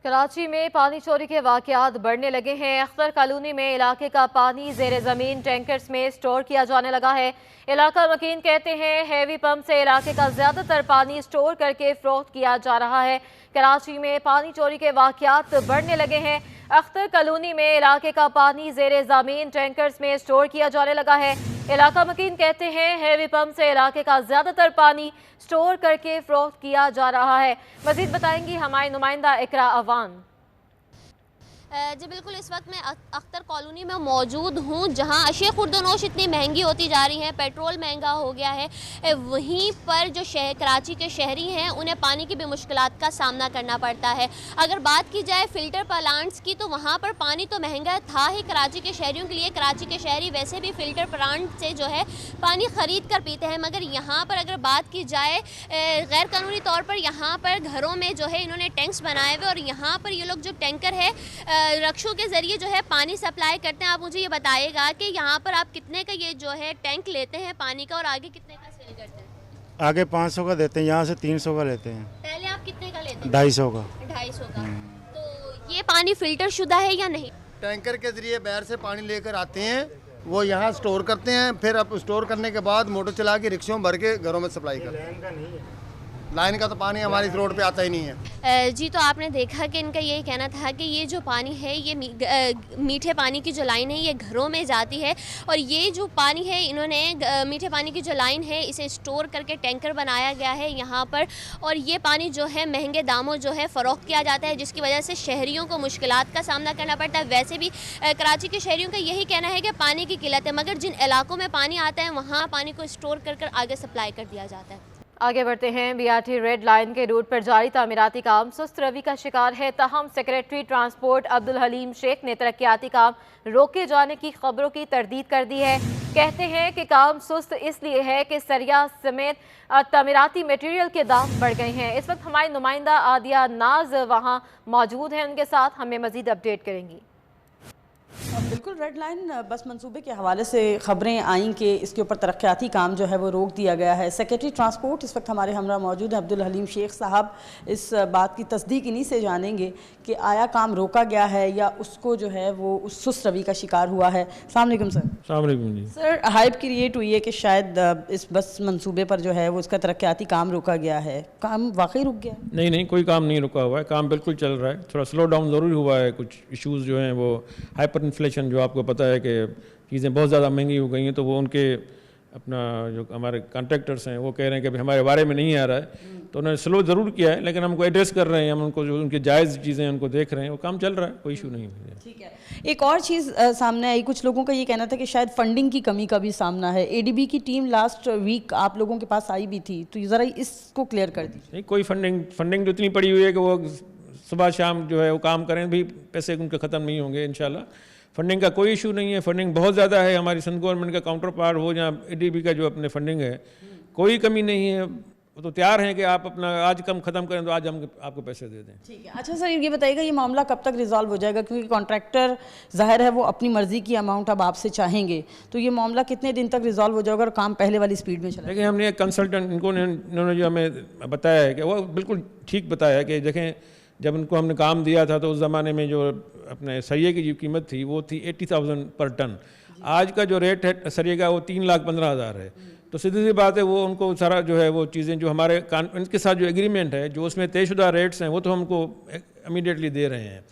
कराची में पानी चोरी के वाकयात बढ़ने लगे हैं। अख्तर कॉलोनी में इलाके का पानी जेर ज़मीन टैंकर्स में स्टोर किया जाने लगा है। इलाका मकीन कहते हैं हैवी पंप से इलाके का ज़्यादातर पानी स्टोर करके फरोख्त किया जा रहा है। कराची में पानी चोरी के वाकयात बढ़ने लगे हैं। अख्तर कॉलोनी में इलाके का पानी जेर ज़मीन टैंकर्स में स्टोर किया जाने लगा है। इलाका मकीन कहते हैं हैवी पंप से इलाके का ज़्यादातर पानी स्टोर करके फरोख्त किया जा रहा है। मज़ीद बताएंगी हमारी नुमाइंदा इकरा अवान। जी बिल्कुल, इस वक्त मैं अख्तर कॉलोनी में मौजूद हूँ, जहाँ अशिया खुर्दनोश इतनी महंगी होती जा रही है, पेट्रोल महंगा हो गया है। वहीं पर जो कराची के शहरी हैं उन्हें पानी की भी मुश्किलात का सामना करना पड़ता है। अगर बात की जाए फ़िल्टर प्लांट्स की, तो वहाँ पर पानी तो महंगा था ही कराची के शहरियों के लिए। कराची के शहरी वैसे भी फ़िल्टर प्लांट से जो है पानी ख़रीद कर पीते हैं, मगर यहाँ पर अगर बात की जाए गैर कानूनी तौर पर यहाँ पर घरों में जो है इन्होंने टैंक्स बनाए हुए और यहाँ पर ये लोग जो टैंकर है रक्षों के ज़रिए जो है पानी सप्लाई करते हैं। आप मुझे ये बताइएगा कि यहाँ पर आप कितने का ये जो है टैंक लेते हैं पानी का और आगे कितने का सेल करते हैं? आगे 500 का देते हैं, यहाँ से 300 का लेते हैं। पहले आप कितने का लेते हैं? 250 का। 250 का। तो ये पानी फिल्टर शुदा है या नहीं? टैंकर के ज़रिए बाहर से पानी लेकर आते हैं, वो यहाँ स्टोर करते हैं, फिर अब स्टोर करने के बाद मोटर चला के रिक्शों भर के घरों में सप्लाई करते हैं। लाइन का तो पानी हमारी इस रोड पे आता ही नहीं है। जी, तो आपने देखा कि इनका यही कहना था कि ये जो पानी है ये मीठे पानी की जो लाइन है ये घरों में जाती है और ये जो पानी है इन्होंने मीठे पानी की जो लाइन है इसे स्टोर करके टैंकर बनाया गया है यहाँ पर, और ये पानी जो है महंगे दामों जो है फ़रोख्त किया जाता है, जिसकी वजह से शहरियों को मुश्किलात का सामना करना पड़ता है। वैसे भी कराची के शहरियों का यही कहना है कि पानी की किल्लत है, मगर जिन इलाकों में पानी आता है वहाँ पानी को स्टोर कर आगे सप्लाई कर दिया जाता है। आगे बढ़ते हैं। बीआरटी रेड लाइन के रूट पर जारी तामीराती काम सुस्त रवि का शिकार है। ताहम सेक्रेटरी ट्रांसपोर्ट अब्दुल हलीम शेख ने तरक्याती काम रोके जाने की खबरों की तरदीद कर दी है। कहते हैं कि काम सुस्त इसलिए है कि सरिया समेत तामीराती मटेरियल के दाम बढ़ गए हैं। इस वक्त हमारी नुमाइंदा आदिया नाज वहाँ मौजूद हैं, उनके साथ हमें मजीद अपडेट करेंगी। बिल्कुल, रेड लाइन बस मंसूबे के हवाले से ख़बरें आईं कि इसके ऊपर तरक्याती काम जो है वो रोक दिया गया है। सेक्रेटरी ट्रांसपोर्ट इस वक्त हमारे हमरा मौजूद हैं अब्दुल हलीम शेख साहब। इस बात की तस्दीक इन्हीं से जानेंगे कि आया काम रोका गया है या उसको जो है वो उस सुस्त रवि का शिकार हुआ है। अस्सलाम वालेकुम सर। अस्सलाम वालेकुम जी। सर, हाइप क्रिएट हुई है कि शायद इस बस मंसूबे पर जो है वो उसका तरक्याती काम रोका गया है। काम वाकई रुक गया? नहीं, कोई काम नहीं रुका हुआ है, काम बिल्कुल चल रहा है। थोड़ा स्लो डाउन ज़रूर हुआ है, कुछ इश्यूज़ जो हैं वो हाइपर इन्फ्लेशन, जो आपको पता है कि चीज़ें बहुत ज़्यादा महंगी हो गई हैं, तो वो उनके अपना जो हमारे कॉन्ट्रैक्टर्स हैं वो कह रहे हैं कि अभी हमारे बारे में नहीं आ रहा है, तो उन्होंने स्लो ज़रूर किया है, लेकिन हमको एड्रेस कर रहे हैं, हम उनको जो उनकी जायज़ चीज़ें उनको देख रहे हैं, वो काम चल रहा है, कोई इशू नहीं है। ठीक है। एक और चीज़ सामने आई, कुछ लोगों का ये कहना था कि शायद फंडिंग की कमी का भी सामना है। एडीबी की टीम लास्ट वीक आप लोगों के पास आई भी थी, तो ज़रा इसको क्लियर कर दीजिए। नहीं, कोई फंडिंग जो इतनी पड़ी हुई है कि वो सुबह शाम जो है वो काम करें भी पैसे उनके ख़त्म नहीं होंगे इंशाल्लाह। फंडिंग का कोई इशू नहीं है, फंडिंग बहुत ज़्यादा है। हमारी सेंट्रल गवर्नमेंट का काउंटर पार्ट हो या एडीबी का जो अपने फंडिंग है, कोई कमी नहीं है। वो तो तैयार हैं कि आप अपना आज कम ख़त्म करें तो आज हम आपको पैसे दे दें। ठीक है। अच्छा सर, ये बताइएगा ये मामला कब तक रिजॉल्व हो जाएगा, क्योंकि कॉन्ट्रैक्टर ज़ाहिर है वो अपनी मर्ज़ी की अमाउंट अब आपसे चाहेंगे, तो ये मामला कितने दिन तक रिजॉल्व हो जाएगा और काम पहले वाली स्पीड में चलेगा? देखिए, हमने एक कंसल्टेंट इन्होंने जो हमें बताया है कि वो बिल्कुल ठीक बताया है कि देखें, जब उनको हमने काम दिया था तो उस ज़माने में जो अपने सरिये की जो कीमत थी वो थी 80,000 पर टन। आज का जो रेट है सरिये का वो 3,15,000 है। तो सीधी सी बात है, वो उनको सारा जो है वो चीज़ें जो हमारे इनके साथ जो एग्रीमेंट है, जो उसमें तयशुदा रेट्स हैं, वो तो हमको इमीडिएटली दे रहे हैं।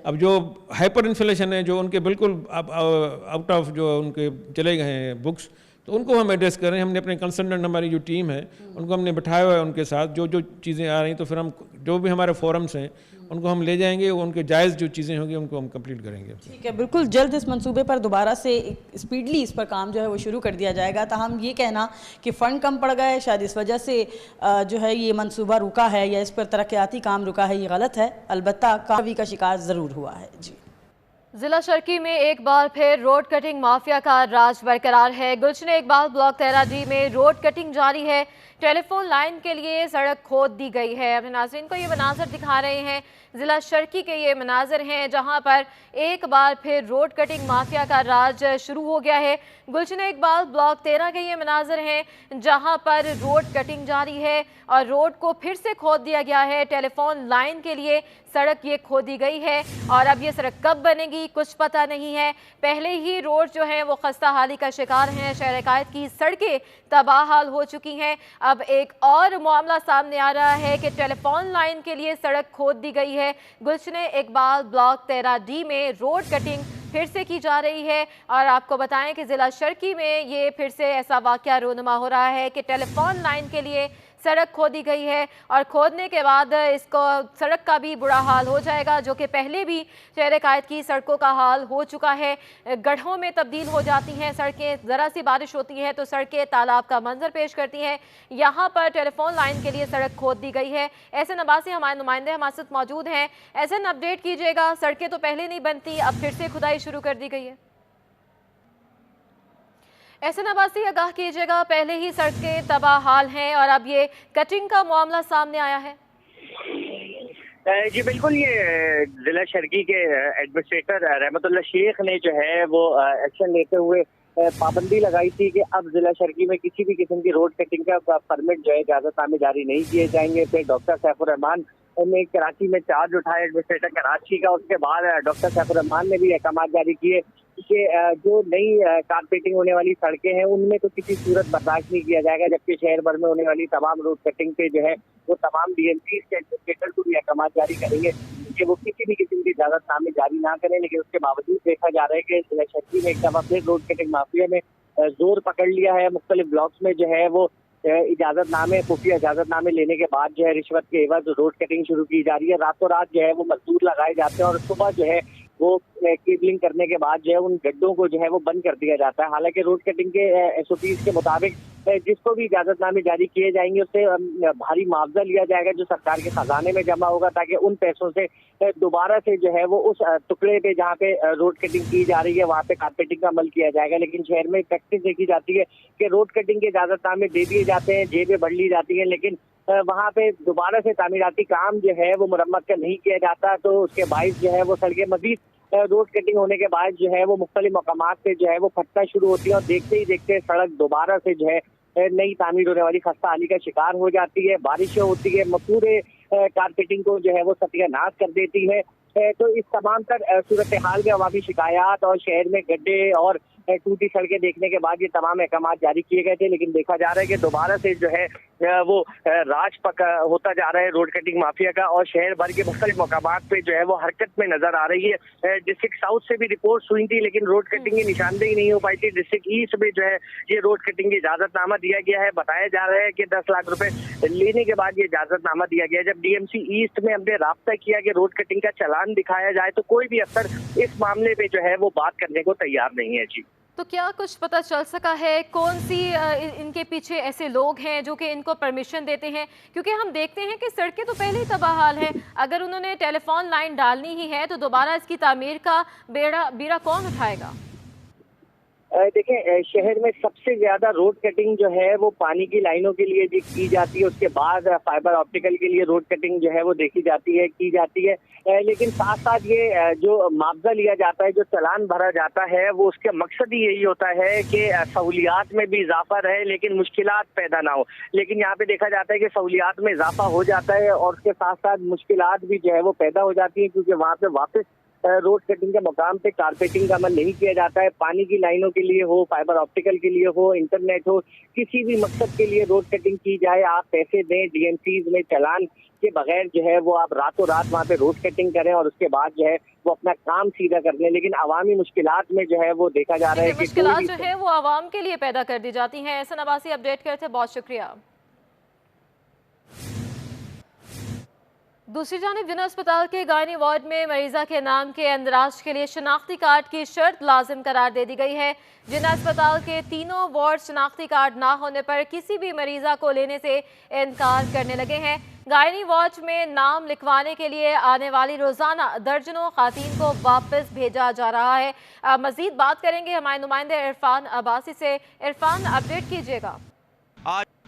अब जो हाइपर इन्फ्लेशन है, जो उनके बिल्कुल आउट ऑफ जो उनके चले गए हैं बुक्स, तो उनको हम एड्रेस कर रहे हैं। हमने अपने कंसल्टेंट, हमारी जो टीम है उनको हमने बिठाया हुआ है, उनके साथ जो चीज़ें आ रही हैं, तो फिर हम जो भी हमारे फोरम्स हैं उनको हम ले जाएंगे, उनके जायज़ जो चीज़ें होंगी उनको हम कंप्लीट करेंगे। ठीक है, बिल्कुल जल्द इस मंसूबे पर दोबारा से स्पीडली इस पर काम जो है वो शुरू कर दिया जाएगा। तो हम ये कहना कि फ़ंड कम पड़ गए, शायद इस वजह से जो है ये मंसूबा रुका है या इस पर तरक्याती काम रुका है, ये गलत है। अलबत्ता काफ़ी का शिकार ज़रूर हुआ है। जी, जिला शर्की में एक बार फिर रोड कटिंग माफिया का राज बरकरार है। गुलशन इकबाल ब्लॉक तेराजी में रोड कटिंग जारी है। टेलीफोन लाइन के लिए सड़क खोद दी गई है। अपने नाज़रीन को ये मनाजर दिखा रहे हैं, ज़िला शर्की के ये मनाजर हैं जहां पर एक बार फिर रोड कटिंग माफिया का राज शुरू हो गया है। गुलशन इकबाल ब्लॉक 13 के ये मनाजर हैं जहां पर रोड कटिंग जारी है और रोड को फिर से खोद दिया गया है। टेलीफोन लाइन के लिए सड़क ये खोदी गई है और अब ये सड़क कब बनेगी कुछ पता नहीं है। पहले ही रोड जो है वो खस्ता हाली का शिकार हैं। शहर कायद की सड़कें तबाह हाल हो चुकी हैं। अब एक और मामला सामने आ रहा है कि टेलीफोन लाइन के लिए सड़क खोद दी गई है। गुलशन इकबाल ब्लॉक 13D में रोड कटिंग फिर से की जा रही है और आपको बताएं कि ज़िला शर्की में ये फिर से ऐसा वाक़या रूनुमा हो रहा है कि टेलीफोन लाइन के लिए सड़क खोदी गई है और खोदने के बाद इसको सड़क का भी बुरा हाल हो जाएगा, जो कि पहले भी शहर कायद की सड़कों का हाल हो चुका है। गड्ढों में तब्दील हो जाती हैं सड़कें, ज़रा सी बारिश होती है तो सड़कें तालाब का मंजर पेश करती हैं। यहाँ पर टेलीफोन लाइन के लिए सड़क खोद दी गई है। एहसन अब्बासी हमारे नुमाइंदे हमारे साथ मौजूद हैं। एहसन, अपडेट कीजिएगा, सड़कें तो पहले नहीं बनती, अब फिर से खुदाई शुरू कर दी गई है। एहसन अब्बासी, आगाह कीजिएगा, पहले ही सड़कें तबाह हाल हैं और अब ये कटिंग का मामला सामने आया है। जी बिल्कुल, ये जिला शर्की के एडमिनिस्ट्रेटर रहमतुल्लाह शेख ने जो है वो एक्शन लेते हुए पाबंदी लगाई थी कि अब जिला शर्की में किसी भी किस्म की रोड कटिंग का परमिट जो है इजाजतनामे जारी नहीं किए जाएंगे। फिर डॉक्टर सैफुर रहमान ने कराची में चार्ज उठाया एडमिनिस्ट्रेटर कराची का। उसके बाद डॉक्टर सैफुर रहमान ने भी अहकाम जारी किए कि जो नई कारपेटिंग होने वाली सड़कें हैं उनमें तो किसी सूरत बर्दाश्त नहीं किया जाएगा, जबकि शहर भर में होने वाली तमाम रोड कटिंग पे जो है वो तमाम DMC के एडमिनिस्ट्रेटर को भी अहकाम जारी करेंगे कि वो किसी भी किस्म की इजाजतनामे जारी ना करें। लेकिन उसके बावजूद देखा जा रहा है कि जिला शर्की में एक दफा फिर रोड कटिंग माफिया ने जोर पकड़ लिया है। मुख्तलिफ ब्लॉक्स में जो है वो इजाजतनामे, खुफिया इजाजतनामे लेने के बाद जो है रिश्वत के एवज रोड कटिंग शुरू की जा रही है। रातों रात जो है वो मजदूर लगाए जाते हैं और सुबह जो है वो केबलिंग करने के बाद जो है उन गड्ढों को जो है वो बंद कर दिया जाता है। हालांकि रोड कटिंग के SOPs के मुताबिक जिसको भी इजाजतनामे जारी किए जाएंगे उससे भारी मुआवजा लिया जाएगा जो सरकार के खजाने में जमा होगा, ताकि उन पैसों से दोबारा से जो है वो उस टुकड़े पे जहाँ पे रोड कटिंग की जा रही है वहाँ पे कारपेटिंग का अमल किया जाएगा। लेकिन शहर में प्रैक्टिस देखी जाती है कि रोड कटिंग के इजाजतनामे दे दिए जाते हैं, जेबें बढ़ ली जाती हैं, लेकिन वहाँ पे दोबारा से तामीराती काम जो है वो मुरम्मत का नहीं किया जाता। तो उसके बायस जो है वो सड़कें मजीद रोड कटिंग होने के बाद जो है वो मुख्तलिफ मकामात पे जो है वो फटना शुरू होती है और देखते ही देखते सड़क दोबारा से जो है नई तामीर होने वाली खस्ता हाली का शिकार हो जाती है। बारिशें होती है, पूरे कारपेटिंग को जो है वो सत्यानाश कर देती है। तो इस तमाम तर सूरत हाल में अवामी शिकायत और शहर में गड्ढे और टूटी सड़कें देखने के बाद ये तमाम अहकाम जारी किए गए थे। लेकिन देखा जा रहा है कि दोबारा से जो है वो राज पका होता जा रहा है रोड कटिंग माफिया का और शहर भर के मुख्तलिफ मकामात पे जो है वो हरकत में नजर आ रही है। डिस्ट्रिक्ट साउथ से भी रिपोर्ट हुई थी लेकिन रोड कटिंग की निशानदेही नहीं हो पाई थी। डिस्ट्रिक्ट ईस्ट में जो है ये रोड कटिंग की इजाजतनामा दिया गया है। बताया जा रहा है कि 10 लाख रुपए लेने के बाद ये इजाजतनामा दिया गया। जब DMC ईस्ट में हमने राब्ता किया कि रोड कटिंग का चालान दिखाया जाए तो कोई भी अफसर इस मामले पे जो है वो बात करने को तैयार नहीं है। जी, तो क्या कुछ पता चल सका है कौन सी इनके पीछे ऐसे लोग हैं जो कि इनको परमिशन देते हैं? क्योंकि हम देखते हैं कि सड़कें तो पहले ही तबाह हाल है, अगर उन्होंने टेलीफोन लाइन डालनी ही है तो दोबारा इसकी तामीर का बीड़ा कौन उठाएगा? देखें, शहर में सबसे ज्यादा रोड कटिंग जो है वो पानी की लाइनों के लिए की जाती है। उसके बाद फाइबर ऑप्टिकल के लिए रोड कटिंग जो है वो देखी जाती है, की जाती है। लेकिन साथ साथ ये जो मुआवजा लिया जाता है, जो चालान भरा जाता है, वो उसके मकसद ही यही होता है कि सहूलियात में भी इजाफा रहे लेकिन मुश्किलात पैदा ना हो। लेकिन यहाँ पे देखा जाता है कि सहूलियात में इजाफा हो जाता है और उसके साथ साथ मुश्किलात भी जो है वो पैदा हो जाती है, क्योंकि वहाँ पे वापस रोड कटिंग के मुकाम पे कारपेटिंग का अमल नहीं किया जाता है। पानी की लाइनों के लिए हो, फाइबर ऑप्टिकल के लिए हो, इंटरनेट हो, किसी भी मकसद के लिए रोड कटिंग की जाए, आप पैसे दें, DMCs में चालान के बगैर जो है वो आप रातों रात वहाँ पे रोड कटिंग करें और उसके बाद जो है वो अपना काम सीधा कर लें। लेकिन अवामी मुश्किलात में जो है वो देखा जा रहा है कि मुश्किलात जो है वो आवाम के लिए पैदा कर दी जाती हैं। एहसन अब्बासी अपडेट करते, बहुत शुक्रिया। दूसरी जानिब जिला अस्पताल के गायनी वार्ड में मरीजा के नाम के अंदराज के लिए शनाख्ती कार्ड की शर्त लाजिम करार दे दी गई है। जिला अस्पताल के तीनों वार्ड शनाख्ती कार्ड ना होने पर किसी भी मरीजा को लेने से इनकार करने लगे हैं। गायनी वार्ड में नाम लिखवाने के लिए आने वाली रोजाना दर्जनों खातीन को वापस भेजा जा रहा है। मजीद बात करेंगे हमारे नुमाइंदे इरफान अब्बासी से। इरफान, अपडेट कीजिएगा।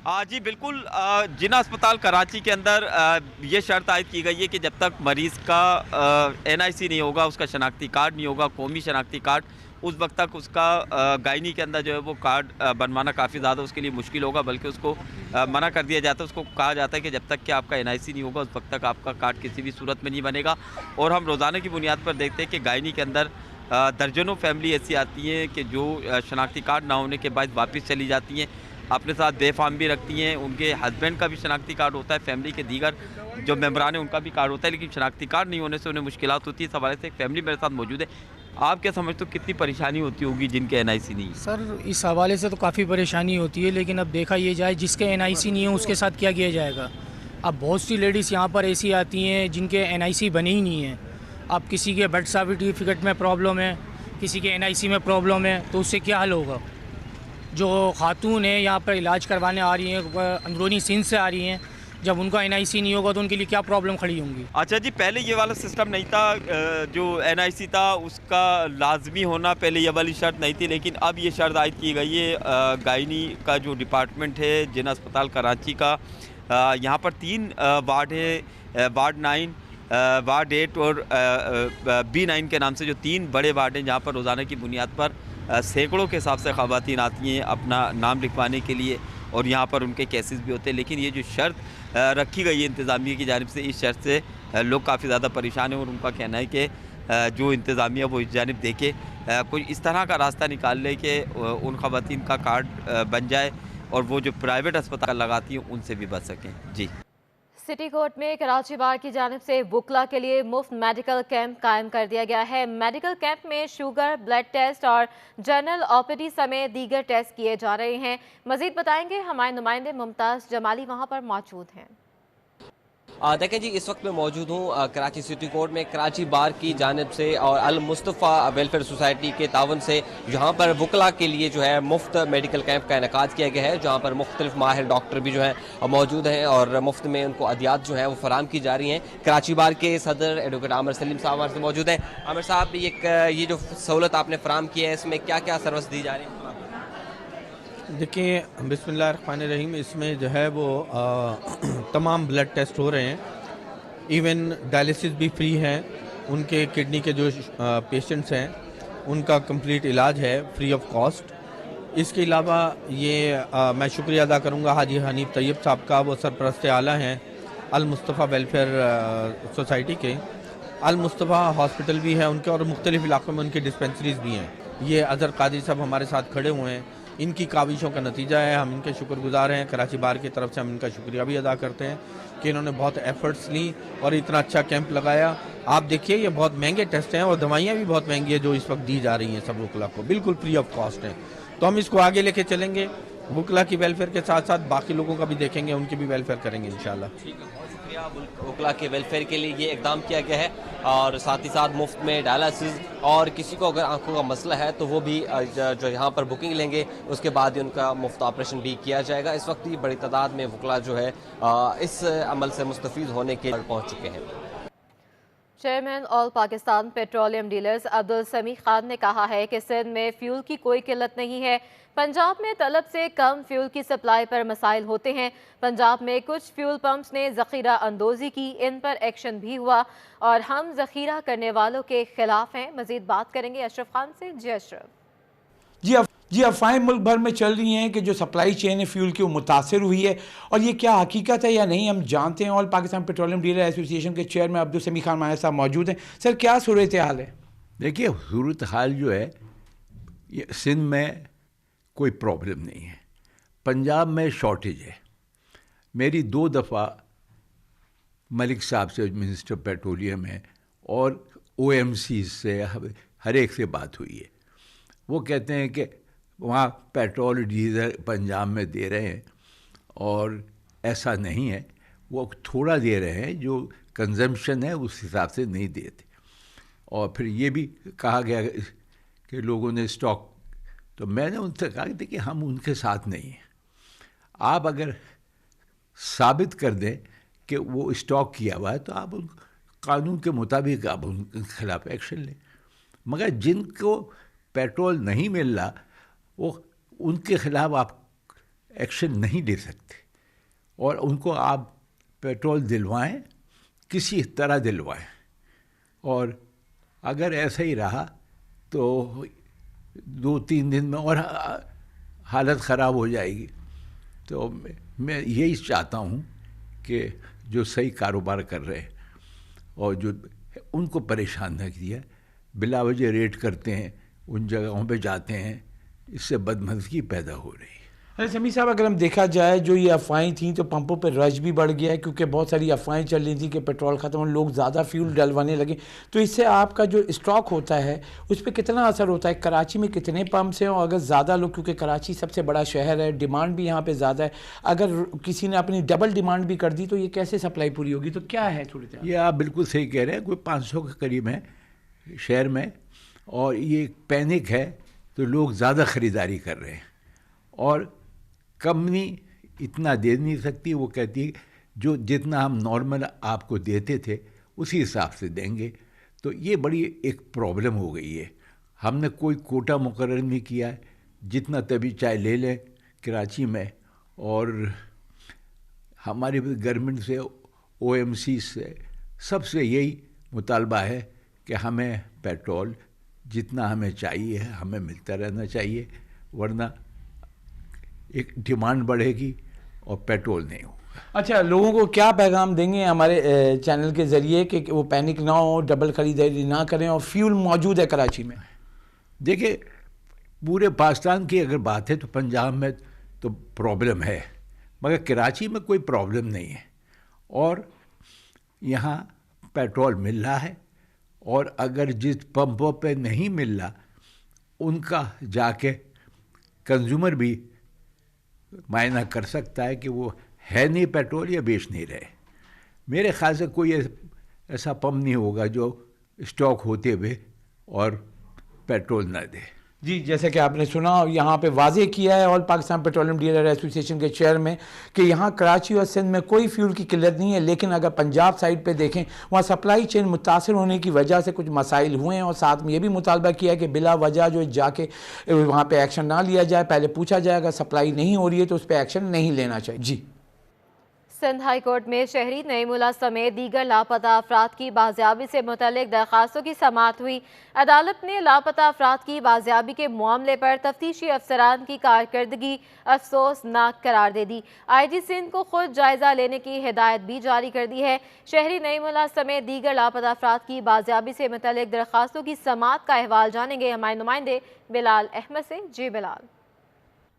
जी बिल्कुल, जिना अस्पताल कराची के अंदर ये शर्त आयद की गई है कि जब तक मरीज़ का NIC नहीं होगा, उसका शनाख्ती कार्ड नहीं होगा, कौमी शनाख्ती कार्ड, उस वक्त तक उसका गायनी के अंदर जो है वो कार्ड बनवाना काफ़ी ज़्यादा उसके लिए मुश्किल होगा, बल्कि उसको मना कर दिया जाता है। उसको कहा जाता है कि जब तक कि आपका NIC नहीं होगा उस वक्त तक आपका कार्ड किसी भी सूरत में नहीं बनेगा। और हम रोज़ाना की बुनियाद पर देखते हैं कि गायनी के अंदर दर्जनों फैमिली ऐसी आती हैं कि जो शनाख्ती कार्ड ना होने के बाद वापस चली जाती हैं, अपने साथ बेफाम भी रखती हैं। उनके हस्बैंड का भी शनाख्ती कार्ड होता है, फैमिली के दीगर जो मेम्बरान हैं उनका भी कार्ड होता है, लेकिन शनाख्ती कार्ड नहीं होने से उन्हें मुश्किलात होती है। इस हवाले से एक फैमिली मेरे साथ मौजूद है। आप क्या समझते हो कितनी परेशानी होती होगी जिनके NIC नहीं है? सर इस हवाले से तो काफ़ी परेशानी होती है, लेकिन अब देखा ये जाए जिसके NIC नहीं है उसके साथ क्या किया जाएगा। अब बहुत सी लेडीज़ यहाँ पर ऐसी आती हैं जिनके NIC बने ही नहीं हैं। अब किसी के बर्थ सर्टिफिकेट में प्रॉब्लम है, किसी के NIC में प्रॉब्लम है, तो उससे क्या हल होगा। जो खातून है यहाँ पर इलाज करवाने आ रही हैं, अंदरूनी सिंध से आ रही हैं, जब उनका NIC नहीं होगा तो उनके लिए क्या प्रॉब्लम खड़ी होंगी। अच्छा जी, पहले ये वाला सिस्टम नहीं था, जो NIC था उसका लाजमी होना पहले ये वाली शर्त नहीं थी, लेकिन अब ये शर्त आयद की गई है। गायनी का जो डिपार्टमेंट है जिना अस्पताल कराची का, यहाँ पर 3 वार्ड है, वार्ड 9, वार्ड 8 और B9 के नाम से जो 3 बड़े वार्ड हैं, जहाँ पर रोज़ाना की बुनियाद पर सैकड़ों के हिसाब से ख़वातीन आती हैं अपना नाम लिखवाने के लिए, और यहाँ पर उनके केसेस भी होते हैं। लेकिन ये जो शर्त रखी गई है इंतज़ामिया की जानिब से, इस शर्त से लोग काफ़ी ज़्यादा परेशान हैं, और उनका कहना है कि जो इंतज़ामिया वो इस जानिब देखे कोई इस तरह का रास्ता निकाल ले कि उन ख़वातीन का कार्ड बन जाए और वो जो प्राइवेट अस्पताल लगाती हैं उनसे भी बच सकें। जी। सिटी कोर्ट में कराची बार की जानिब से वुकला के लिए मुफ्त मेडिकल कैंप कायम कर दिया गया है। मेडिकल कैंप में शुगर, ब्लड टेस्ट और जनरल OPD समेत दीगर टेस्ट किए जा रहे हैं। मजीद बताएंगे हमारे नुमाइंदे मुमताज़ जमाली वहां पर मौजूद हैं। देखें जी, इस वक्त मैं मौजूद हूँ कराची सिटी कोर्ट में। कराची बार की जानिब से और अल मुस्तफ़ा वेलफेयर सोसाइटी के तावन से यहाँ पर वुकला के लिए जो है मुफ्त मेडिकल कैंप का इनेकाद किया गया है, जहाँ पर मुख्तलिफ माहिर डॉक्टर भी जो हैं मौजूद हैं और मुफ्त में उनको अदियात जो हैं वो फराम की जा रही हैं। कराची बार के सदर एडवोकेट आमिर सलीम साहब हमारे से मौजूद हैं। आमिर साहब, ये जो सहूलत आपने फराम की है, इसमें क्या क्या सर्विस दी जा रही है? देखिए, बिस्मिल्लाहिर्रहमानिर्रहीम, इसमें जो है वो तमाम ब्लड टेस्ट हो रहे हैं, इवन डायलिसिस भी फ्री है। उनके किडनी के जो पेशेंट्स हैं उनका कंप्लीट इलाज है फ्री ऑफ कॉस्ट। इसके अलावा ये मैं शुक्रिया अदा करूँगा हाजी हनीफ तैयब साहब का, वो सरपरस्त आला हैं अल मुस्तफ़ा वेलफेयर सोसाइटी के। अल मुस्तफ़ा हॉस्पिटल भी है उनके, और मुख्तलिफ़ इलाक़ों में उनकी डिस्पेंसरीज़ भी हैं। ये अज़हर कादरी साहब हमारे साथ खड़े हुए हैं, इनकी काविशों का नतीजा है। हम इनके शुक्रगुजार हैं, कराची बार की तरफ से हम इनका शुक्रिया भी अदा करते हैं कि इन्होंने बहुत एफर्ट्स ली और इतना अच्छा कैंप लगाया। आप देखिए, ये बहुत महंगे टेस्ट हैं और दवाइयाँ भी बहुत महंगी है जो इस वक्त दी जा रही हैं सब वुकला को, बिल्कुल फ्री ऑफ कॉस्ट हैं। तो हम इसको आगे लेके चलेंगे, वुकला की वेलफेयर के साथ साथ बाकी लोगों का भी देखेंगे, उनकी भी वेलफेयर करेंगे इंशाल्लाह। ठीक है, बहुत शुक्रिया। वुकला के वेलफेयर के लिए ये इकदाम किया गया है, और साथ ही साथ मुफ्त में डायलिसिस, और किसी को अगर आंखों का मसला है तो वो भी जो यहाँ पर बुकिंग लेंगे, उसके बाद ही उनका मुफ्त ऑपरेशन भी किया जाएगा। इस वक्त ये बड़ी तादाद में वुकला जो है इस अमल से मुस्तफ़ीद होने के पहुँच चुके हैं। Chairman all Pakistan petroleum dealers Abdul समी खान ने कहा है कि सिंध में फ्यूल की कोई किल्लत नहीं है। पंजाब में तलब से कम फ्यूल की सप्लाई पर मसाइल होते हैं। पंजाब में कुछ फ्यूल पंप्स ने ज़ख़ीरा अंदोज़ी की, इन पर एक्शन भी हुआ और हम ज़ख़ीरा करने वालों के खिलाफ हैं। मज़ीद बात करेंगे अशरफ खान से। जी अशरफ। जी, अफवाहें मुल्क भर में चल रही हैं कि जो सप्लाई चेन है फ्यूल की वो मुतासर हुई है, और ये क्या हकीकत है या नहीं हम जानते हैं। All Pakistan petroleum dealer association के चेयरमैन अब्दुल समी खान हमारे साथ मौजूद हैं। सर, क्या सूरत हाल है? देखिए, सूरत हाल जो है, ये सिंध में कोई प्रॉब्लम नहीं है, पंजाब में शॉर्टेज है। मेरी 2 दफ़ा मलिक साहब से, मिनिस्टर पेट्रोलियम है, और OMC से, हर एक से बात हुई है। वो कहते हैं कि वहाँ पेट्रोल डीजल पंजाब में दे रहे हैं, और ऐसा नहीं है, वो थोड़ा दे रहे हैं, जो कंजम्पशन है उस हिसाब से नहीं देते। और फिर ये भी कहा गया कि लोगों ने स्टॉक, तो मैंने उनसे कहा कि हम उनके साथ नहीं हैं। आप अगर साबित कर दें कि वो स्टॉक किया हुआ है तो आप उन कानून के मुताबिक आप उनके खिलाफ एक्शन लें, मगर जिनको पेट्रोल नहीं मिल रहा वो उनके खिलाफ आप एक्शन नहीं ले सकते, और उनको आप पेट्रोल दिलवाएं, किसी तरह दिलवाएं, और अगर ऐसा ही रहा तो 2-3 दिन में और हालत ख़राब हो जाएगी। तो मैं यही चाहता हूँ कि जो सही कारोबार कर रहे हैं और जो उनको परेशान न किया, बिला वजह रेट करते हैं, उन जगहों पे जाते हैं, इससे बदमज़गी पैदा हो रही है। अरे समीर साहब, अगर हम देखा जाए जो ये अफवाहें थी तो पंपों पर रश भी बढ़ गया है, क्योंकि बहुत सारी अफवाहें चल रही थी कि पेट्रोल ख़त्म, लोग ज़्यादा फ्यूल डलवाने लगे। तो इससे आपका जो स्टॉक होता है उस पर कितना असर होता है? कराची में कितने पंप्स हैं, और अगर ज़्यादा लोग, क्योंकि कराची सबसे बड़ा शहर है, डिमांड भी यहाँ पर ज़्यादा है, अगर किसी ने अपनी डबल डिमांड भी कर दी तो ये कैसे सप्लाई पूरी होगी? तो क्या है थोड़ी देर? ये आप बिल्कुल सही कह रहे हैं, कोई 500 के करीब है शहर में, और ये पैनिक है तो लोग ज़्यादा ख़रीदारी कर रहे हैं, और कंपनी इतना दे नहीं सकती। वो कहती है जो जितना हम नॉर्मल आपको देते थे उसी हिसाब से देंगे। तो ये बड़ी एक प्रॉब्लम हो गई है। हमने कोई कोटा मुकर्रर नहीं किया है, जितना तभी चाय ले लें कराची में, और हमारी गवर्नमेंट से, OMC से, सबसे यही मुतालबा है कि हमें पेट्रोल जितना हमें चाहिए हमें मिलता रहना चाहिए, वरना एक डिमांड बढ़ेगी और पेट्रोल नहीं होगा। अच्छा, लोगों को क्या पैगाम देंगे हमारे चैनल के ज़रिए कि वो पैनिक ना हो, डबल खरीदारी ना करें, और फ्यूल मौजूद है कराची में? देखिए, पूरे पाकिस्तान की अगर बात है तो पंजाब में तो प्रॉब्लम है, मगर कराची में कोई प्रॉब्लम नहीं है, और यहाँ पेट्रोल मिल रहा है, और अगर जिस पंपों पे नहीं मिल रहा उनका जाके कंज्यूमर भी मायना कर सकता है कि वो है नहीं पेट्रोल या बेच नहीं रहे। मेरे ख्याल से कोई ऐसा पंप नहीं होगा जो स्टॉक होते हुए और पेट्रोल ना दे। जी, जैसे कि आपने सुना, यहाँ पे वाजे किया है all Pakistan petroleum dealer association के चेयरमैन कि यहाँ कराची और सिंध में कोई फ्यूल की किल्लत नहीं है, लेकिन अगर पंजाब साइड पे देखें वहाँ सप्लाई चेन मुतासर होने की वजह से कुछ मसाइल हुए हैं, और साथ में ये भी मुतालबा किया है कि बिला वजह जो जाके वहाँ पे एक्शन ना लिया जाए, पहले पूछा जाए, अगर सप्लाई नहीं हो रही है तो उस पर एक्शन नहीं लेना चाहिए। जी, सिंध हाई कोर्ट में शहरी नईमुल्ला समेत दीगर लापता अफराद की बाजियाबी से मुतल्लिक दरखास्तों की समाअत हुई। अदालत ने लापता अफराद की बाजियाबी के मामले पर तफ्तीशी अफसरान की कारकर्दगी अफसोसनाक करार दे दी। IG सिंध को खुद जायजा लेने की हिदायत भी जारी कर दी है। शहरी नईमुल्ला समेत दीगर लापता अफराद की बाजियाबी से मुतल्लिक दरखास्तों की समाअत का अहवाल जानेंगे हमारे नुमाइंदे बिलाल अहमद से। जी बिलाल।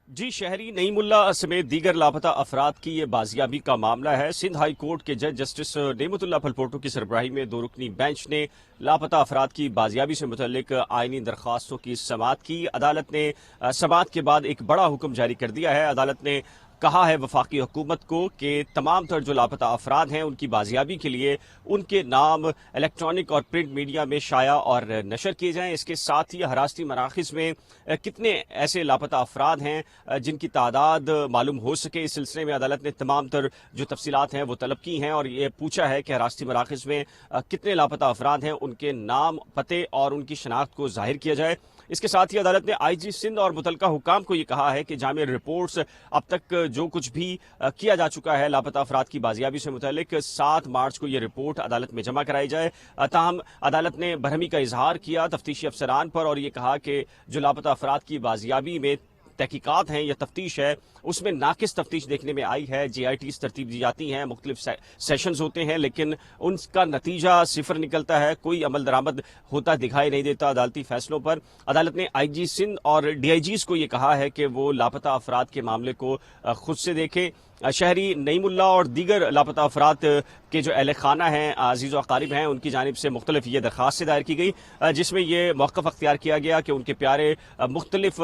जी, शहरी नईमुल्ला समेत दीगर लापता अफराद की ये बाजियाबी का मामला है। सिंध हाई कोर्ट के जज जस्टिस नेमतुल्ला फलपोटो की सरबराही में 2 रुकनी बेंच ने लापता अफराद की बाजियाबी से मुतल्लिक आईनी दरखास्तों की समाअत की। अदालत ने समाअत के बाद एक बड़ा हुक्म जारी कर दिया है। अदालत ने कहा है वफाकी हुकूमत को कि तमाम तर जो लापता अफराद हैं उनकी बाजियाबी के लिए उनके नाम इलेक्ट्रॉनिक और प्रिंट मीडिया में शाया और नशर किए जाएं। इसके साथ ही हरासती मराखिज़ में कितने ऐसे लापता अफराद हैं जिनकी तादाद मालूम हो सके, इस सिलसिले में अदालत ने तमाम तर जो तफसीलात हैं वो तलब की हैं, और ये पूछा है कि हरासती मराखिज़ में कितने लापता अफराद हैं, उनके नाम, पते और उनकी शनाख्त को जाहिर किया जाए। इसके साथ ही अदालत ने IG सिंध और मुतलका हुकाम को ये कहा है कि जामे रिपोर्ट्स अब तक जो कुछ भी किया जा चुका है लापता अफराद की बाजियाबी से मुतल्लिक 7 मार्च को ये रिपोर्ट अदालत में जमा कराई जाए। ताहम अदालत ने बरहमी का इजहार किया तफ्तीशी अफसरान पर, और ये कहा कि जो लापता अफराद की बाजियाबी में तहकीकात हैं या तफ्तीश है उसमें नाकिस तफ्तीश देखने में आई है। JITs तरतीब दी जाती हैं, मुख्तलिफ सेशंस होते हैं, लेकिन उनका नतीजा सिफर निकलता है, कोई अमल दरामद होता दिखाई नहीं देता अदालती फैसलों पर। अदालत ने IG सिंध और DIGs को ये कहा है कि वो लापता अफराद के मामले को खुद से देखें। शहरी नईमुल्ला और दीगर लापता अफराद के जो अहल खाना हैं, अजीज़ व अकारिब हैं, उनकी जानिब से मुख्तलिफ ये दरख्वास्तें दायर की गई, जिसमें यह मौक़िफ़ अख्तियार किया गया कि उनके प्यारे मुख्तलिफ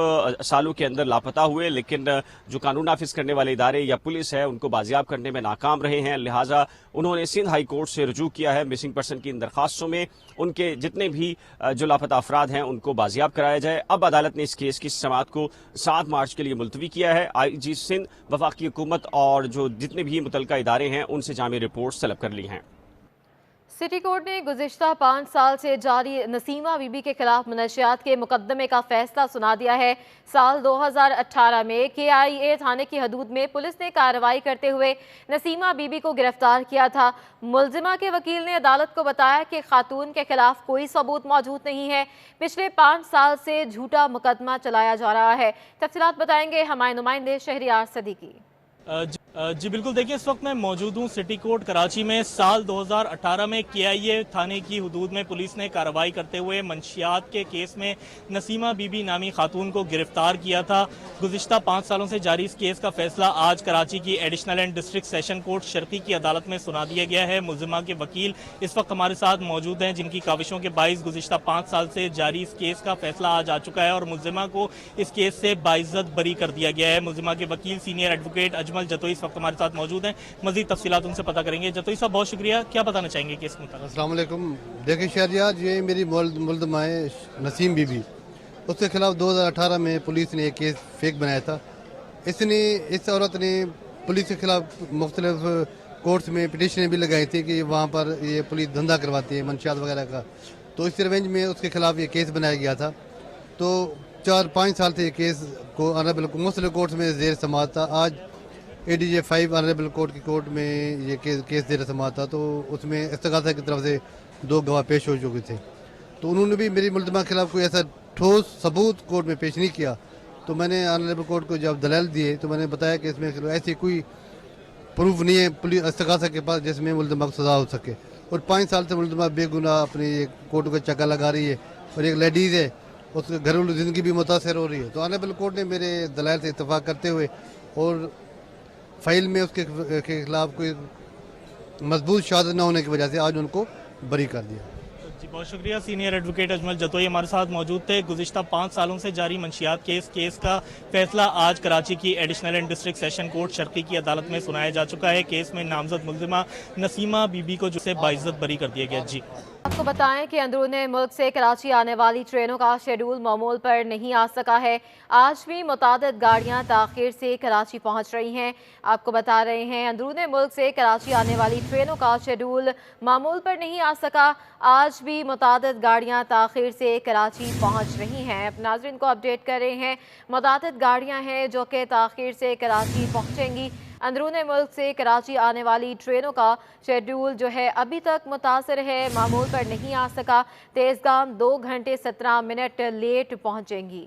सालों के अंदर लापता हुए, लेकिन जो कानून नाफिज करने वाले इदारे या पुलिस है उनको बाजियाब करने में नाकाम रहे हैं। लिहाजा उन्होंने सिंध हाई कोर्ट से रुजू किया है मिसिंग पर्सन की इन दरख्वास्तों में उनके जितने भी जो लापता अफराद हैं उनको बाजियाब कराया जाए। अब अदालत ने इस केस की समाअत को 7 मार्च के लिए मुलतवी किया है। IG सिंध, वफाकी हुकूमत और जो जितने भी मुतलका इदारे हैं उनसे जामी रिपोर्ट्स तलब कर ली हैं। सिटी कोर्ट ने गुज़िश्ता 5 साल से जारी नसीमा बीबी के खिलाफ मनशियात के मुकदमे का फैसला सुना दिया है। साल 2018 में KIA थाने की हदूद में पुलिस ने कार्रवाई करते हुए नसीमा बीबी को गिरफ्तार किया था। मुलजिमा के वकील ने अदालत को बताया कि खातून के खिलाफ कोई सबूत मौजूद नहीं है। पिछले 5 साल से झूठा मुकदमा चलाया जा रहा है। तफसीलात बताएंगे हमारे नुमाइंदे शहरियार सदीकी। जी बिल्कुल, देखिए इस वक्त मैं मौजूद हूँ सिटी कोर्ट कराची में। साल 2018 में KIA थाने की हदूद में पुलिस ने कार्रवाई करते हुए मंशियात के केस में नसीमा बीबी नामी खातून को गिरफ्तार किया था। गुज़िश्ता 5 सालों से जारी इस केस का फैसला आज कराची की additional and district session court Sharki की अदालत में सुना दिया गया है। मुलजिमा के वकील इस वक्त हमारे साथ मौजूद हैं, जिनकी काविशों के बाइस गुज़िश्ता 5 साल से जारी इस केस का फैसला आज आ चुका है और मुलजिमा को इस केस से बाइज्जत बरी कर दिया गया है। मुलजिमा के वकील सीनियर एडवोकेट अजमल जतोई इस वक्त हमारे साथ मौजूद हैं। मज़ीद तफसीलात उनसे पता करेंगे। जतोई साहब, बहुत शुक्रिया। क्या बताना चाहेंगे केस में? अस्सलाम वालेकुम। देखिए शहरियार, ये मेरी मुलज़मा है नसीम बीबी। उसके खिलाफ 2018 में पुलिस ने एक केस फेक बनाया था। इस औरत ने पुलिस के खिलाफ मुख्तलिफ कोर्ट्स में पिटिशनें भी लगाई थी कि वहाँ पर ये पुलिस धंधा करवाती है मंशियात वगैरह का। तो इस रेंज में उसके खिलाफ ये केस बनाया गया था। तो 4-5 साल से ये केस को ऑनरेबल मुख्तलिफ कोर्ट्स में ज़ेर समाअत था। आज ADJ 5 ऑनरेबल कोर्ट की कोर्ट में ये केस ज़ेर समाअत था। तो उसमें इस्तग़ासा की तरफ से 2 गवाह पेश हो चुके थे। तो उन्होंने भी मेरी मुलज़मा के खिलाफ कोई ऐसा ठोस सबूत कोर्ट में पेश नहीं किया। तो मैंने ऑनरेबल कोर्ट को जब दलाल दिए तो मैंने बताया कि इसमें ऐसी कोई प्रूफ नहीं है पुलिस इस्तग़ासा के पास जिसमें मुलज़मा को सज़ा हो सके। और 5 साल से मुलज़मा बेगुनाह अपनी कोर्ट को चक्का लगा रही है और एक लेडीज़ है, उसकी घरेलू ज़िंदगी भी मुतासर हो रही है। तो ऑनरेबल कोर्ट ने मेरे दलाल से इत्तफाक करते हुए और फाइल में उसके खिलाफ कोई मजबूत शहादत न होने की वजह से आज उनको बरी कर दिया। जी बहुत शुक्रिया। सीनियर एडवोकेट अजमल जतोई हमारे साथ मौजूद थे। गुज़िश्ता 5 सालों से जारी मंशियात केस का फैसला आज कराची की additional and district session court Sharki की अदालत में सुनाया जा चुका है। केस में नामजद मुलजिमा नसीमा बीबी को जिसे बाइज्जत बरी कर दिया गया। जी आपको बताएं कि अंदरूनी मुल्क से कराची आने वाली ट्रेनों का शेड्यूल मामूल पर नहीं आ सका है। आज भी मुतादिद गाड़ियां ताख़ीर से कराची पहुंच रही हैं। आपको बता रहे हैं अंदरूनी मुल्क से कराची आने वाली ट्रेनों का शेड्यूल मामूल पर नहीं आ सका। आज भी मुतादिद गाड़ियां ताख़ीर से कराची पहुंच रही हैं। अब नाज़रीन को अपडेट कर रहे हैं, मुतादिद गाड़ियाँ हैं जो कि ताख़ीर से कराची पहुँचेंगी। अंदरूनी मुल्क से कराची आने वाली ट्रेनों का शेड्यूल जो है अभी तक मुतासर है, मामूल पर नहीं आ सका। तेज़गाम 2 घंटे 17 मिनट लेट पहुंचेंगी।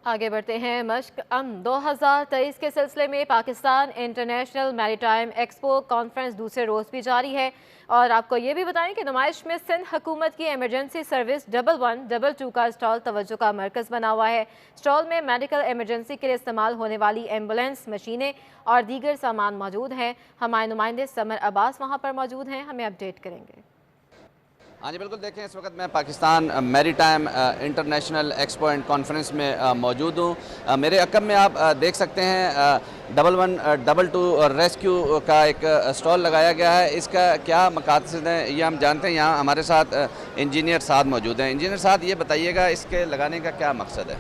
आगे बढ़ते हैं। मश्क 2023 के सिलसिले में Pakistan international maritime expo conference दूसरे रोज़ भी जारी है और आपको ये भी बताएं कि नुमाइश में सिंध हुकूमत की इमरजेंसी सर्विस 1122 का स्टॉल तवज्जो का मरकज़ बना हुआ है। स्टॉल में मेडिकल इमरजेंसी के लिए इस्तेमाल होने वाली एम्बुलेंस, मशीनें और दीगर सामान मौजूद हैं। हमारे नुमाइंदे समर अब्बास वहाँ पर मौजूद हैं, हमें अपडेट करेंगे। हाँ जी बिल्कुल, देखें इस वक्त मैं Pakistan maritime international expo and conference में मौजूद हूँ। मेरे अकब में आप देख सकते हैं 1122 रेस्क्यू का एक स्टॉल लगाया गया है। इसका क्या मकासद है ये हम जानते हैं। यहाँ हमारे साथ इंजीनियर साहब मौजूद हैं। इंजीनियर साहब ये बताइएगा इसके लगाने का क्या मकसद है?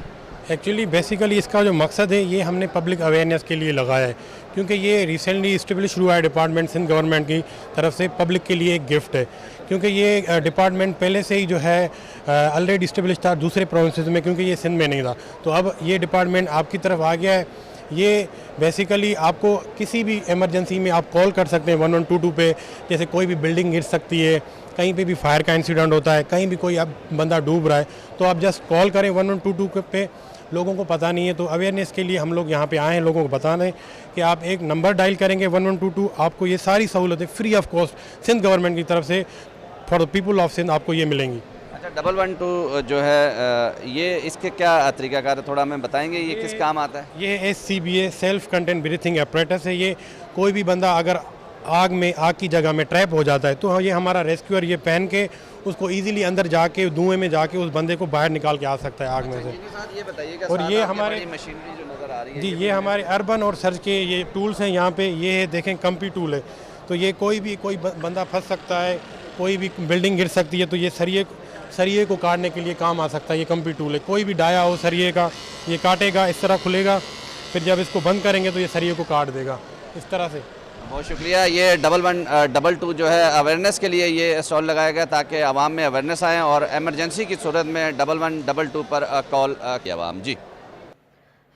एक्चुअली बेसिकली इसका जो मकसद है ये हमने पब्लिक अवेयरनेस के लिए लगाया है, क्योंकि ये रिसेंटली इस्टेब्लिश हुआ है डिपार्टमेंट सिंध गवर्नमेंट की तरफ से पब्लिक के लिए एक गिफ्ट है। क्योंकि ये डिपार्टमेंट पहले से ही जो है ऑलरेडी इस्टेब्लिश था दूसरे प्रोविंसेस में, क्योंकि ये सिंध में नहीं था। तो अब ये डिपार्टमेंट आपकी तरफ आ गया है। ये बेसिकली आपको किसी भी इमरजेंसी में आप कॉल कर सकते हैं 1122 पे। जैसे कोई भी बिल्डिंग गिर सकती है, कहीं पे भी फायर का इंसिडेंट होता है, कहीं भी कोई अब बंदा डूब रहा है, तो आप जस्ट कॉल करें 1122 पे। लोगों को पता नहीं है, तो अवेयरनेस के लिए हम लोग यहाँ पे आए हैं लोगों को बताने कि आप एक नंबर डायल करेंगे 1122, आपको ये सारी सहूलतें free of cost Sindh government की तरफ से for the people of Sindh आपको ये मिलेंगी। अच्छा, 112 जो है ये इसके क्या तरीकाकार थोड़ा हमें बताएंगे, ये किस काम आता है? ये SCBA self content breathing apparatus है। ये कोई भी बंदा अगर आग की जगह में ट्रैप हो जाता है तो ये हमारा रेस्क्यूअर ये पहन के उसको इजीली अंदर जाके धुएं में जाके उस बंदे को बाहर निकाल के आ सकता है आग में से। ये बताइएगा, और ये हमारे मशीनरी जो नज़र आ रही है जी, ये हमारे अर्बन और सर्च के ये टूल्स हैं यहाँ पे। ये देखें कंपी टूल है, तो ये कोई बंदा फंस सकता है, कोई भी बिल्डिंग गिर सकती है, तो ये सरिये को काटने के लिए काम आ सकता है। ये कंपी टूल है, कोई भी डाया हो सरिये का ये काटेगा, इस तरह खुलेगा, फिर जब इसको बंद करेंगे तो ये सरिये को काट देगा इस तरह से। बहुत शुक्रिया। ये 1122 जो है अवेयरनेस के लिए ये स्टॉल लगाया गया ताकि आवाम में अवेयरनेस आए और एमरजेंसी की सूरत में 1122 पर कॉल किया आवाम। जी,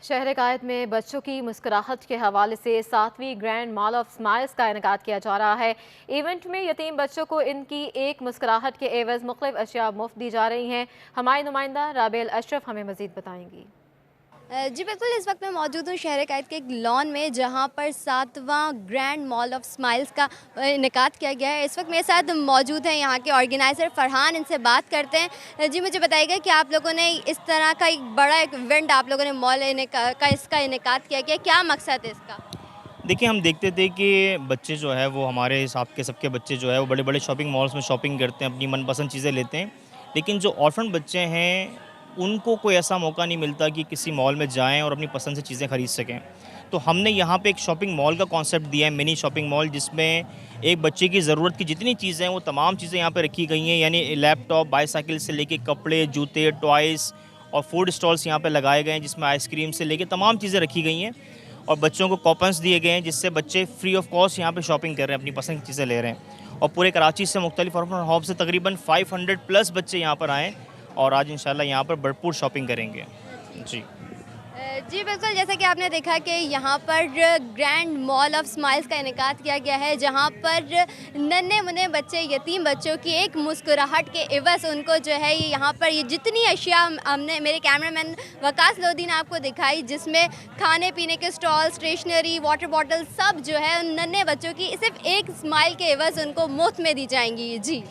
शहर कायद में बच्चों की मुस्कुराहट के हवाले से 7वीं ग्रैंड मॉल ऑफ स्माइल्स का इनेकाद किया जा रहा है। इवेंट में यतीम बच्चों को इनकी एक मुस्कुराहट के एवज मुख्तलिफ अशिया मुफ्त दी जा रही हैं। हमारी नुमाइंदा राबेल अशरफ हमें मजीद बताएंगी। जी बिल्कुल, इस वक्त मैं मौजूद हूँ शहर कायद के एक लॉन में जहाँ पर 7वां ग्रैंड मॉल ऑफ स्माइल्स का इनेकाद किया गया है। इस वक्त मेरे साथ मौजूद है यहाँ के ऑर्गेनाइज़र फरहान, इनसे बात करते हैं। जी, मुझे बताइएगा कि आप लोगों ने इस तरह का एक बड़ा एक इवेंट आप लोगों ने मॉल का इसका इनेकाद किया गया, क्या मकसद है इसका? देखिए, हम देखते थे कि बच्चे जो है वो हमारे हिसाब के सबके बच्चे जो है वो बड़े बड़े शॉपिंग मॉल्स में शॉपिंग करते हैं, अपनी मनपसंद चीज़ें लेते हैं, लेकिन जो ऑर्फन बच्चे हैं उनको कोई ऐसा मौका नहीं मिलता कि किसी मॉल में जाएं और अपनी पसंद से चीज़ें ख़रीद सकें। तो हमने यहाँ पे एक शॉपिंग मॉल का कॉन्सेप्ट दिया है, मिनी शॉपिंग मॉल, जिसमें एक बच्चे की ज़रूरत की जितनी चीज़ें हैं वो तमाम चीज़ें यहाँ पे रखी गई हैं, यानी लैपटॉप, बाईसाइकिल से लेके कपड़े, जूते, टॉयज़ और फूड स्टॉल्स यहाँ पे लगाए गए हैं, जिसमें आइसक्रीम से लेके तमाम चीज़ें रखी गई हैं और बच्चों को कॉपन्स दिए गए हैं जिससे बच्चे फ्री ऑफ कॉस्ट यहाँ पे शॉपिंग कर रहे हैं, अपनी पसंद की चीज़ें ले रहे हैं। और पूरे कराची से मुख्तलिफ ऑर्फन हॉब से तकरीबन 500+ बच्चे यहाँ पर आएँ और आज इंशाल्लाह यहाँ पर भरपूर शॉपिंग करेंगे। जी बिल्कुल, जैसा कि आपने देखा कि यहाँ पर ग्रैंड मॉल ऑफ स्माइल्स का इनेकाद किया गया है, जहाँ पर नन्हे मुन्ने बच्चे, यतीम बच्चों की एक मुस्कुराहट के एवज उनको जो है यहाँ पर ये जितनी अशिया हमने, मेरे कैमरामैन वकास लोधी ने आपको दिखाई, जिसमें खाने पीने के स्टॉल, स्टेशनरी, वाटर बॉटल, सब जो है नन्हे बच्चों की सिर्फ एक स्माइल के एवज उनको मुफ्त में दी जाएंगी। जी।